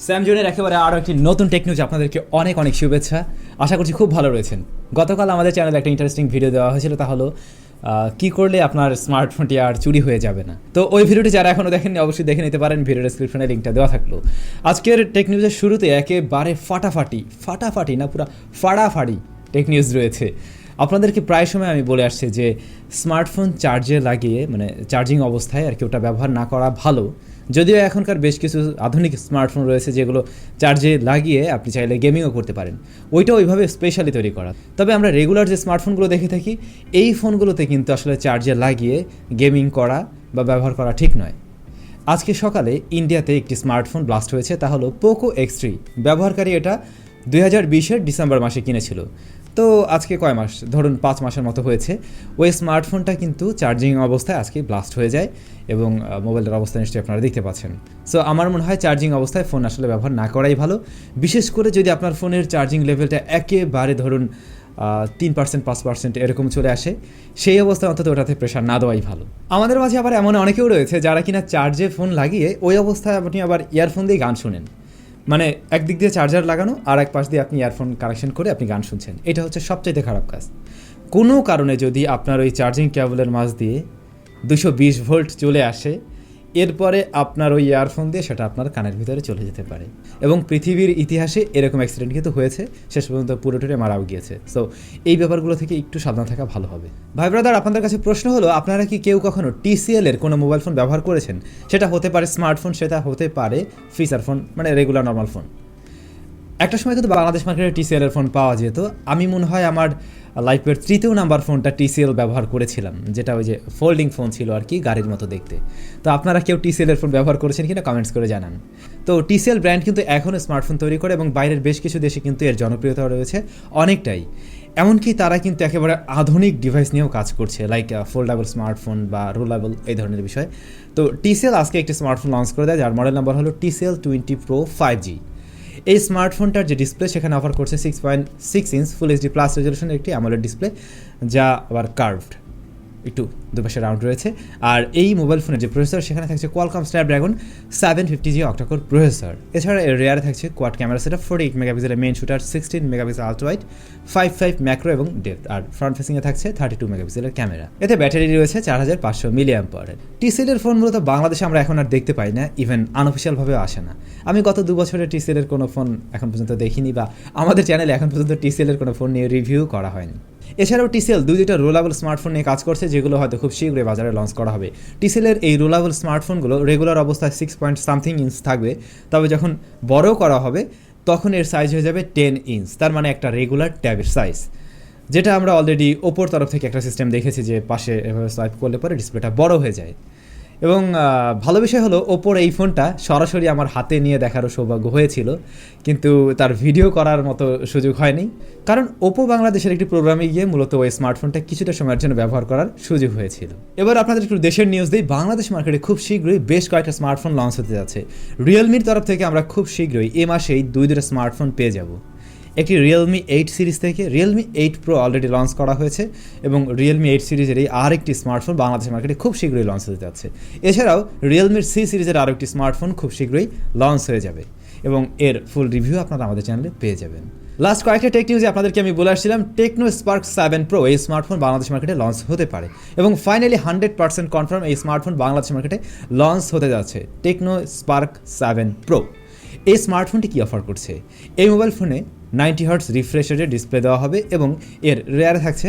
স্যামজনের একেবারে আরও একটি নতুন টেক নিউজ আপনাদেরকে অনেক অনেক শুভেচ্ছা। আশা করছি খুব ভালো রয়েছেন। গতকাল আমাদের চ্যানেলে একটা ইন্টারেস্টিং ভিডিও দেওয়া হয়েছিল, তা হলো কী করলে আপনার স্মার্টফোনটি আর চুরি হয়ে যাবে না। তো ওই ভিডিওটি যারা এখনও দেখেননি অবশ্যই দেখে নিতে পারেন, ভিডিও ডেসক্রিপশনে লিঙ্কটা দেওয়া থাকলো। আজকের টেক নিউজের শুরুতে একেবারে ফাটাফাটি না পুরা ফাড়াফাড়ি টেক নিউজ রয়েছে। আপনাদেরকে প্রায় সময় আমি বলে আসছি যে স্মার্টফোন চার্জে লাগিয়ে মানে চার্জিং অবস্থায় আর কি ওটা ব্যবহার না করা ভালো। যদিও এখনকার বেশ কিছু আধুনিক স্মার্টফোন রয়েছে যেগুলো চার্জে লাগিয়ে আপনি চাইলে গেমিংও করতে পারেন, ওইটা ওইভাবে স্পেশালি তৈরি করা। তবে আমরা রেগুলার যে স্মার্টফোনগুলো দেখে থাকি এই ফোনগুলোতে কিন্তু আসলে চার্জে লাগিয়ে গেমিং করা বা ব্যবহার করা ঠিক নয়। আজকে সকালে ইন্ডিয়াতে একটি স্মার্টফোন ব্লাস্ট হয়েছে, তা হলো পোকো X3। ব্যবহারকারী এটা 2020-এর ডিসেম্বর মাসে কিনেছিল। তো আজকে কয় মাস, ধরুন 5 মাসের মতো হয়েছে। ওই স্মার্টফোনটা কিন্তু চার্জিং অবস্থায় আজকে ব্লাস্ট হয়ে যায় এবং মোবাইলের অবস্থা নিশ্চয়ই আপনারা দেখতে পাচ্ছেন। সো আমার মনে হয় চার্জিং অবস্থায় ফোন আসলে ব্যবহার না করাই ভালো, বিশেষ করে যদি আপনার ফোনের চার্জিং লেভেলটা একেবারে ধরুন 3% 5% এরকম চলে আসে, সেই অবস্থায় অন্তত ওটাতে প্রেশার না দেওয়াই ভালো। আমাদের মাঝে আবার এমন অনেকেও রয়েছে যারা কিনা চার্জে ফোন লাগিয়ে ওই অবস্থায় আপনি আবার ইয়ারফোন দিয়ে গান শোনেন। মানে একদিক দিয়ে চার্জার লাগানো আর এক পাশ দিয়ে আপনি ইয়ারফোন কানেকশন করে আপনি গান শুনছেন। এটা হচ্ছে সবচাইতে খারাপ কাজ। কোনো কারণে যদি আপনার ওই চার্জিং কেবলের মাঝ দিয়ে 220 ভোল্ট চলে আসে, এরপরে আপনার ওই ইয়ারফোন দিয়ে সেটা আপনার কানের ভিতরে চলে যেতে পারে। এবং পৃথিবীর ইতিহাসে এরকম অ্যাক্সিডেন্ট কিন্তু হয়েছে, শেষ পর্যন্ত পুরোটাই মারাও গিয়েছে। সো এই ব্যাপারগুলো থেকে একটু সাবধান থাকা ভালো হবে। ভাই ব্রাদার, আপনাদের কাছে প্রশ্ন হলো, আপনারা কি কেউ কখনো TCL এর কোনো মোবাইল ফোন ব্যবহার করেছেন? সেটা হতে পারে স্মার্টফোন, সেটা হতে পারে ফিচার ফোন, মানে রেগুলার নর্মাল ফোন। একটা সময় কিন্তু বাংলাদেশ মার্কেটে TCL এর ফোন পাওয়া যেত। আমি মনে হয় আমার লাইফের 3য় নাম্বার ফোনটা TCL ব্যবহার করেছিলাম, যেটা ওই যে ফোল্ডিং ফোন ছিল আর কি, গাড়ির মতো দেখতে। তো আপনারা কেউ TCL এর ফোন ব্যবহার করেছেন কিনা কমেন্টস করে জানান। তো TCL ব্র্যান্ড কিন্তু এখনও স্মার্টফোন তৈরি করে এবং বাইরের বেশ কিছু দেশে কিন্তু এর জনপ্রিয়তা রয়েছে অনেকটাই। এমনকি তারা কিন্তু একেবারে আধুনিক ডিভাইস নিয়েও কাজ করছে, লাইক ফোল্ডেবল স্মার্টফোন বা রোলেবল এই ধরনের বিষয়। তো TCL আজকে একটি স্মার্টফোন লঞ্চ করে দেয়, যার মডেল নাম্বার হলো TCL 20 Pro 5G। এই স্মার্টফোনটার যে ডিসপ্লে সেখানে অফার করছে 6.6 ইঞ্চ ফুল HD প্লাস রেজলিউশনের একটি অ্যামোলেড ডিসপ্লে, যা আবার কার্ভড, একটু দুপাশে রাউন্ড রয়েছে। আর এই মোবাইল ফোনের যে প্রসেসর সেখানে থাকছে Qualcomm Snapdragon 750G octa-core processor. এছাড়া এর রেয়ারে থাকছে কোয়াড ক্যামেরা সেটআপ, 48 মেগাপিক্সেলের main shooter, 16 megapixel ultra wide, 5.5 macro এবং ডেপথ। আর ফ্রন্ট ফেসিংয়ে থাকছে 32 মেগাপিক্সেলের ক্যামেরা। এতে ব্যাটারি রয়েছে 4500 মিলিঅ্যাম্পিয়ারের। TCL এর ফোন মূলত বাংলাদেশে আমরা এখন আর দেখতে পাই না, ইভেন আনঅফিসিয়ালভাবেও আসে না। আমি গত 2 বছরে TCL এর কোনো ফোন এখন পর্যন্ত দেখিনি, বা আমাদের চ্যানেলে এখন পর্যন্ত TCL এর কোনো ফোন নিয়ে রিভিউ করা হয়নি। এছাড়াও TCL দুইটা রোলেবল স্মার্টফোন নিয়ে কাজ করছে, যেগুলো হয়তো খুব শীঘ্রই বাজারে লঞ্চ করা হবে। TCL এর এই রোলেবল স্মার্টফোনগুলো রেগুলার অবস্থায় 6.something ইঞ্চ থাকবে, তবে যখন বড় করা হবে তখন এর সাইজ হয়ে যাবে 10 ইঞ্চ, তার মানে একটা রেগুলার ট্যাবের সাইজ। যেটা আমরা অলরেডি ওপোর তরফ থেকে একটা সিস্টেম দেখেছি যে পাশে এভাবে সোয়াইপ করলে পরে ডিসপ্লেটা বড় হয়ে যায়। এবং ভালো বিষয় হলো ওপোর এই ফোনটা সরাসরি আমার হাতে নিয়ে দেখারও সৌভাগ্য হয়েছিল, কিন্তু তার ভিডিও করার মতো সুযোগ হয়নি, কারণ ওপো বাংলাদেশের একটি প্রোগ্রামে গিয়ে মূলত ওই স্মার্টফোনটা কিছুটা সময়ের জন্য ব্যবহার করার সুযোগ হয়েছিল। এবার আপনাদের একটু দেশের নিউজ দিই। বাংলাদেশ মার্কেটে খুব শীঘ্রই বেশ কয়েকটা স্মার্টফোন লঞ্চ হতে যাচ্ছে। রিয়েলমির তরফ থেকে আমরা খুব শীঘ্রই এ মাসেই দুইটা স্মার্টফোন পেয়ে যাব। একটি Realme 8 সিরিজ থেকে Realme 8 Pro অলরেডি লঞ্চ করা হয়েছে, এবং Realme 8 সিরিজের এই আরেকটি স্মার্টফোন বাংলাদেশ মার্কেটে খুব শীঘ্রই লঞ্চ হতে যাচ্ছে। এছাড়াও Realme C সিরিজের আরেকটি স্মার্টফোন খুব শীঘ্রই লঞ্চ হয়ে যাবে, এবং এর ফুল রিভিউ আপনারা আমাদের চ্যানেলে পেয়ে যাবেন। লাস্ট কয়েকটা টেক নিউজে আপনাদেরকে আমি বলে আসছিলাম Tecno Spark 7 Pro এই স্মার্টফোন বাংলাদেশ মার্কেটে লঞ্চ হতে পারে, এবং ফাইনালি 100% কনফার্ম এই স্মার্টফোন বাংলাদেশ মার্কেটে লঞ্চ হতে যাচ্ছে। Tecno Spark 7 Pro এই স্মার্টফোনটি কী অফার করছে? এই মোবাইল ফোনে 90 হার্টজ রিফ্রেশ রেটের ডিসপ্লে দেওয়া হবে, এবং এর রেয়ারে থাকছে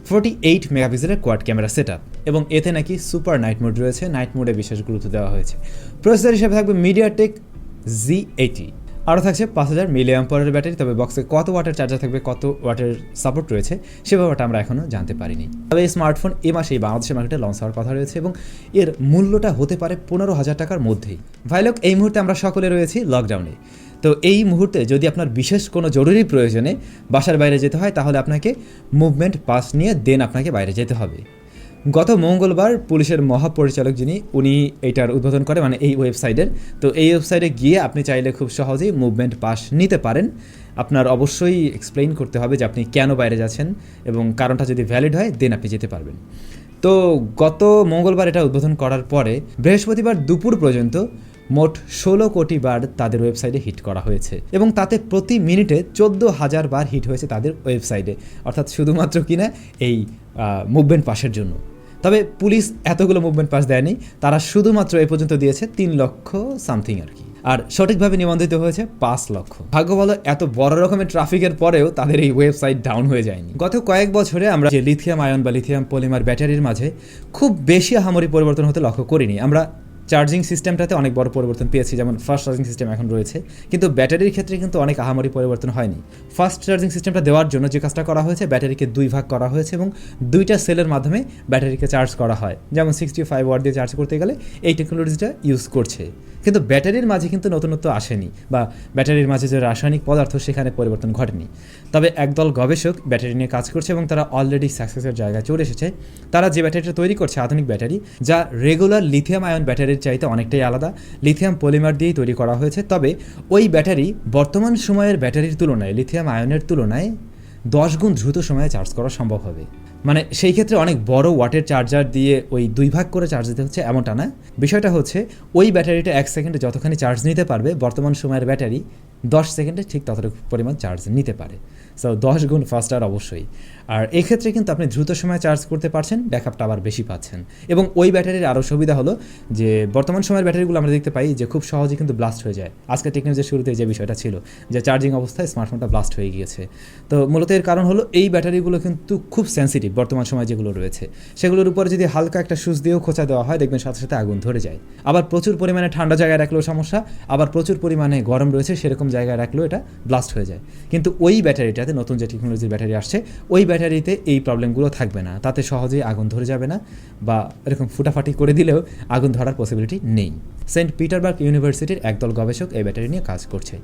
48 মেগাপিক্সেলের কোয়াড ক্যামেরা সেটআপ, এবং এতে নাকি সুপার নাইট মোড রয়েছে। নাইট মোডে বিশেষ গুরুত্ব দেওয়া হয়েছে। প্রসেসর হিসেবে থাকবে MediaTek Z80, আরও থাকছে 5000 মিলিঅ্যাম্পিয়ারের ব্যাটারি। তবে বক্সে কত ওয়াটের চার্জার থাকবে, কত ওয়াটের সাপোর্ট রয়েছে, সে ব্যাপারটা আমরা এখনও জানতে পারিনি। তবে এই স্মার্টফোন এ মাসেই বাংলাদেশের মার্কেটে লঞ্চ হওয়ার কথা রয়েছে, এবং এর মূল্যটা হতে পারে 15,000 টাকার মধ্যেই। ভাইলোক, এই মুহূর্তে আমরা সকলে রয়েছি লকডাউনে। তো এই মুহূর্তে যদি আপনার বিশেষ কোনো জরুরি প্রয়োজনে বাসার বাইরে যেতে হয়, তাহলে আপনাকে মুভমেন্ট পাস নিয়ে দেন আপনাকে বাইরে যেতে হবে। গত মঙ্গলবার পুলিশের মহাপরিচালক উনি এইটার উদ্বোধন করে, মানে এই ওয়েবসাইটের। তো এই ওয়েবসাইটে গিয়ে আপনি চাইলে খুব সহজেই মুভমেন্ট পাস নিতে পারেন। আপনার অবশ্যই এক্সপ্লেইন করতে হবে যে আপনি কেন বাইরে যাচ্ছেন, এবং কারণটা যদি ভ্যালিড হয় দেন আপনি যেতে পারবেন। তো গত মঙ্গলবার এটা উদ্বোধন করার পরে বৃহস্পতিবার দুপুর পর্যন্ত মোট 16 কোটি বার তাদের ওয়েবসাইটে হিট করা হয়েছে এবং তাতে প্রতি মিনিটে 14,000 বার হিট হয়েছে তাদের ওয়েবসাইটে, অর্থাৎ শুধুমাত্র কিনা এই মুভমেন্ট পাসের জন্য। তবে পুলিশ এতগুলো মুভমেন্ট পাস দেয়নি, তারা শুধুমাত্র এ পর্যন্ত দিয়েছে 3 লক্ষ সামথিং আর কি, আর সঠিকভাবে নিবন্ধিত হয়েছে 5 লক্ষ। ভাগ্য ভালো এত বড় রকমের ট্রাফিকের পরেও তাদের এই ওয়েবসাইট ডাউন হয়ে যায়নি। গত কয়েক বছরে আমরা যে লিথিয়াম আয়ন বা লিথিয়াম পলিমার ব্যাটারির মাঝে খুব বেশি আহামরি পরিবর্তন হতে লক্ষ্য করিনি। আমরা চার্জিং সিস্টেমটাতে অনেক বড় পরিবর্তন পেয়েছি, যেমন ফাস্ট চার্জিং সিস্টেম এখন রয়েছে, কিন্তু ব্যাটারির ক্ষেত্রে কিন্তু অনেক আহামরি পরিবর্তন হয়নি। ফাস্ট চার্জিং সিস্টেমটা দেওয়ার জন্য যে কাজটা করা হয়েছে, ব্যাটারিকে 2 ভাগ করা হয়েছে এবং 2টা সেলের মাধ্যমে ব্যাটারিকে চার্জ করা হয়। যেমন 65 ওয়াট দিয়ে চার্জ করতে গেলে এই টেকনোলজিটা ইউজ করছে, কিন্তু ব্যাটারির মাঝে কিন্তু নতুনত্ব আসেনি বা ব্যাটারির মাঝে যে রাসায়নিক পদার্থ সেখানে পরিবর্তন ঘটেনি। তবে একদল গবেষক ব্যাটারি নিয়ে কাজ করছে এবং তারা অলরেডি সাকসেসের জায়গায় চলে এসেছে। তারা যে ব্যাটারিটা তৈরি করছে, আধুনিক ব্যাটারি, যা রেগুলার লিথিয়াম আয়ন ব্যাটারির চাইতে অনেকটাই আলাদা, লিথিয়াম পলিমার দিয়েই তৈরি করা হয়েছে। তবে ওই ব্যাটারি বর্তমান সময়ের ব্যাটারির তুলনায়, লিথিয়াম আয়নের তুলনায় 10 গুণ দ্রুত সময়ে চার্জ করা সম্ভব হবে। মানে সেই ক্ষেত্রে অনেক বড় ওয়াটের চার্জার দিয়ে ওই 2 ভাগ করে চার্জ দিতে হচ্ছে এমনটা না। বিষয়টা হচ্ছে ওই ব্যাটারিটা 1 সেকেন্ডে যতখানি চার্জ নিতে পারবে, বর্তমান সময়ের ব্যাটারি 10 সেকেন্ডে ঠিক ততটুকু পরিমাণ চার্জ নিতে পারে। সো 10 গুণ ফাস্টার অবশ্যই। আর এক্ষেত্রে কিন্তু আপনি দ্রুত সময়ে চার্জ করতে পারছেন, ব্যাকআপটা আবার বেশি পাচ্ছেন। এবং ওই ব্যাটারির আরও সুবিধা হলো যে বর্তমান সময়ের ব্যাটারিগুলো আমরা দেখতে পাই যে খুব সহজে কিন্তু ব্লাস্ট হয়ে যায়। আজকে টেকনোলজির শুরুতে যে বিষয়টা ছিল যে চার্জিং অবস্থায় স্মার্টফোনটা ব্লাস্ট হয়ে গিয়েছে, তো মূলত এর কারণ হলো এই ব্যাটারিগুলো কিন্তু খুব সেন্সিটিভ। বর্তমান সময় যেগুলো রয়েছে সেগুলোর উপরে যদি হালকা একটা সুচ দিয়েও খোঁচা দেওয়া হয়, দেখবেন সাথে সাথে আগুন ধরে যায়। আবার প্রচুর পরিমাণে ঠান্ডা জায়গায় রাখলেও সমস্যা, আবার প্রচুর পরিমাণে গরম রয়েছে সেরকম জায়গায় রাখলেও এটা ব্লাস্ট হয়ে যায়। কিন্তু ওই ব্যাটারিটাতে, নতুন যে টেকনোলজির ব্যাটারি আসছে, ওই ব্যাটারিতে এই প্রবলেমগুলো থাকবে না। তাতে সহজেই আগুন ধরে যাবে না বা এরকম ফুটাফাটি করে দিলেও আগুন ধরার পসিবিলিটি নেই। সেন্ট পিটারবার্গ ইউনিভার্সিটির একদল গবেষক এই ব্যাটারি নিয়ে কাজ করছে।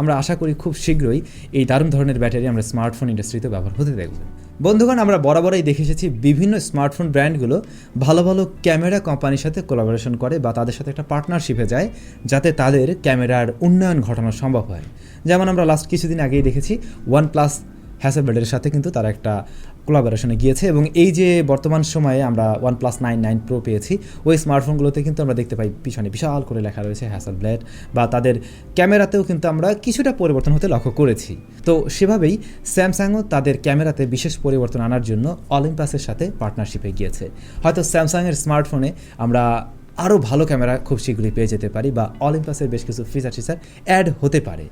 আমরা আশা করি খুব শীঘ্রই এই দারুণ ধরনের ব্যাটারি আমরা স্মার্টফোন ইন্ডাস্ট্রিতে ব্যবহার হতে দেখব। বন্ধুগণ, আমরা বরাবরই দেখে এসেছি বিভিন্ন স্মার্টফোন ব্র্যান্ডগুলো ভালো ভালো ক্যামেরা কোম্পানির সাথে কোলাবোরেশন করে বা তাদের সাথে একটা পার্টনারশিপে যায়, যাতে তাদের ক্যামেরার উন্নয়ন ঘটানো সম্ভব হয়। যেমন আমরা লাস্ট কিছুদিন আগেই দেখেছি OnePlus হ্যাসেলব্লেডের সাথে কিন্তু তারা একটা কোলাবোরেশনে গিয়েছে এবং এই যে বর্তমান সময়ে আমরা OnePlus 9 Pro পেয়েছি, ওই স্মার্টফোনগুলোতে কিন্তু আমরা দেখতে পাই পিছনে বিশাল করে লেখা রয়েছে হ্যাসেলব্লেড, বা তাদের ক্যামেরাতেও কিন্তু আমরা কিছুটা পরিবর্তন হতে লক্ষ্য করেছি। তো সেভাবেই স্যামসাংও তাদের ক্যামেরাতে বিশেষ পরিবর্তন আনার জন্য অলিম্পাসের সাথে পার্টনারশিপে গিয়েছে। হয়তো স্যামসাংয়ের স্মার্টফোনে আমরা আরও ভালো ক্যামেরা খুব শীঘ্রই পেয়ে যেতে পারি বা অলিম্পাসের বেশ কিছু ফিচার অ্যাড হতে পারে।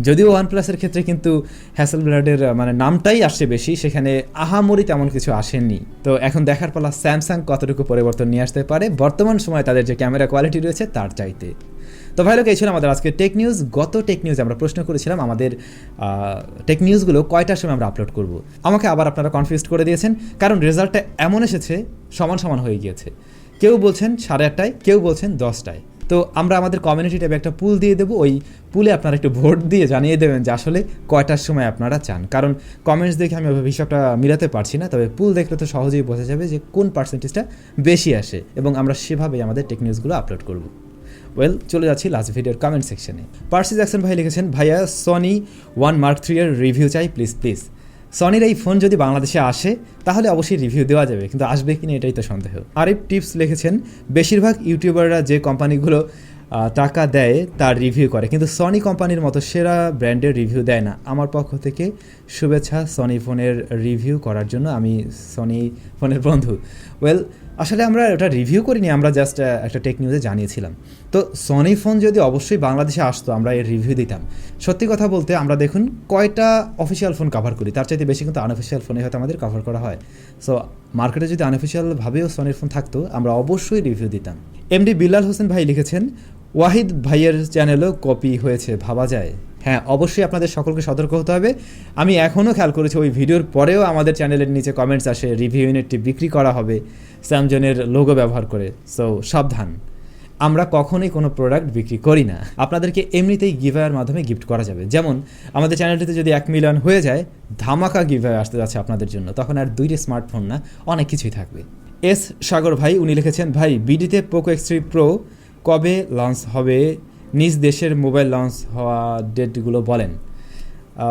যদিও OnePlus-এর ক্ষেত্রে কিন্তু হ্যাসেলব্লেডের মানে নামটাই আসছে বেশি, সেখানে আহামরি তেমন কিছু আসেনি। তো এখন দেখার পালা স্যামসাং কতটুকু পরিবর্তন নিয়ে আসতে পারে বর্তমান সময়ে তাদের যে ক্যামেরা কোয়ালিটি রয়েছে তার চাইতে। তো ভাই লোক, এই ছিল আমাদের আজকে টেক নিউজ। গত টেক নিউজ আমরা প্রশ্ন করেছিলাম আমাদের টেক নিউজগুলো কয়টার সময় আমরা আপলোড করব। আমাকে আবার আপনারা কনফিউজ করে দিয়েছেন, কারণ রেজাল্টটা এমন এসেছে সমান সমান হয়ে গিয়েছে। কেউ বলছেন 8:30টায়, কেউ বলছেন 10টায়। তো আমরা আমাদের কমিউনিটি ট্যাবে একটা পুল দিয়ে দেবো, ওই পুলে আপনারা একটু ভোট দিয়ে জানিয়ে দেবেন যে আসলে কয়টার সময় আপনারা চান। কারণ কমেন্টস দেখে আমি ওইভাবে হিসাবটা মিলাতে পারছি না, তবে পুল দেখলে তো সহজেই বোঝা যাবে যে কোন পার্সেন্টেজটা বেশি আসে এবং আমরা সেভাবেই আমাদের টেক নিউজগুলো আপলোড করব। চলে যাচ্ছি লাস্ট ভিডিওর কমেন্ট সেকশনে। পার্সি জ্যাকসন ভাই লিখেছেন, ভাইয়া সনি 1 Mark III এর রিভিউ চাই প্লিজ। সনির এই ফোন যদি বাংলাদেশে আসে তাহলে অবশ্যই রিভিউ দেওয়া যাবে, কিন্তু আসবে কিনা এটাই তো সন্দেহ। আরিফ টিপস লিখেছেন, বেশিরভাগ ইউটিউবাররা যে কোম্পানিগুলো টাকা দেয় তার রিভিউ করে, কিন্তু সনি কোম্পানির মতো সেরা ব্র্যান্ডের রিভিউ দেয় না। আমার পক্ষ থেকে শুভেচ্ছা সনি ফোনের রিভিউ করার জন্য, আমি সনি ফোনের বন্ধু। আসলে আমরা ওটা রিভিউ করিনি, আমরা জাস্ট একটা টেক নিউজে জানিয়েছিলাম। তো সনি ফোন যদি অবশ্যই বাংলাদেশে আসতো আমরা এর রিভিউ দিতাম। সত্যি কথা বলতে আমরা দেখুন কয়টা অফিসিয়াল ফোন কভার করি, তার চাইতে বেশি কিন্তু আনঅফিসিয়াল ফোনে হয়তো আমাদের কভার করা হয়। সো মার্কেটে যদি আনঅফিসিয়ালভাবেও সনির ফোন থাকতো আমরা অবশ্যই রিভিউ দিতাম। এমডি বিল্লাল হোসেন ভাই লিখেছেন, ওয়াহিদ ভাইয়ের চ্যানেলও কপি হয়েছে ভাবা যায়। হ্যাঁ, অবশ্যই আপনাদের সকলকে সতর্ক হতে হবে। আমি এখনও খেয়াল করেছি ওই ভিডিওর পরেও আমাদের চ্যানেলের নিচে কমেন্টস আসে রিভিউ ইউনিটটি বিক্রি করা হবে স্যামজনের লোগো ব্যবহার করে। সো সাবধান, আমরা কখনোই কোনো প্রোডাক্ট বিক্রি করি না। আপনাদেরকে এমনিতেই গিভঅ্যাওয়ের মাধ্যমে গিফট করা যাবে। যেমন আমাদের চ্যানেলটিতে যদি 1 মিলিয়ন হয়ে যায়, ধামাকা গিভঅ্যাওয়ে আসতে যাচ্ছে আপনাদের জন্য, তখন আর 2টি স্মার্টফোন না, অনেক কিছুই থাকবে। এস সাগর ভাই উনি লিখেছেন, ভাই বিডিতে পোকো X3 Pro কবে লঞ্চ হবে, নিজ দেশের মোবাইল লঞ্চ হওয়া ডেটগুলো বলেন।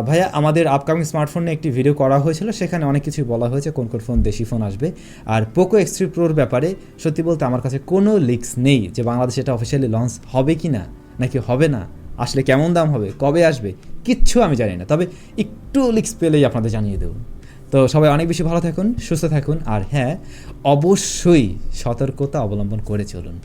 ভাইয়া আমাদের আপকামিং স্মার্টফোন নিয়ে একটি ভিডিও করা হয়েছিল, সেখানে অনেক কিছুই বলা হয়েছে কোন কোন ফোন দেশি ফোন আসবে। আর পোকো X3 Proর ব্যাপারে সত্যি বলতে আমার কাছে কোনো লিক্স নেই যে বাংলাদেশে এটা অফিসিয়ালি লঞ্চ হবে কি না, নাকি হবে না, আসলে কেমন দাম হবে, কবে আসবে, কিচ্ছু আমি জানি না। তবে একটু লিক্স পেলেই আপনাদের জানিয়ে দেবো। তো সবাই অনেক বেশি ভালো থাকুন, সুস্থ থাকুন, আর হ্যাঁ অবশ্যই সতর্কতা অবলম্বন করে চলুন।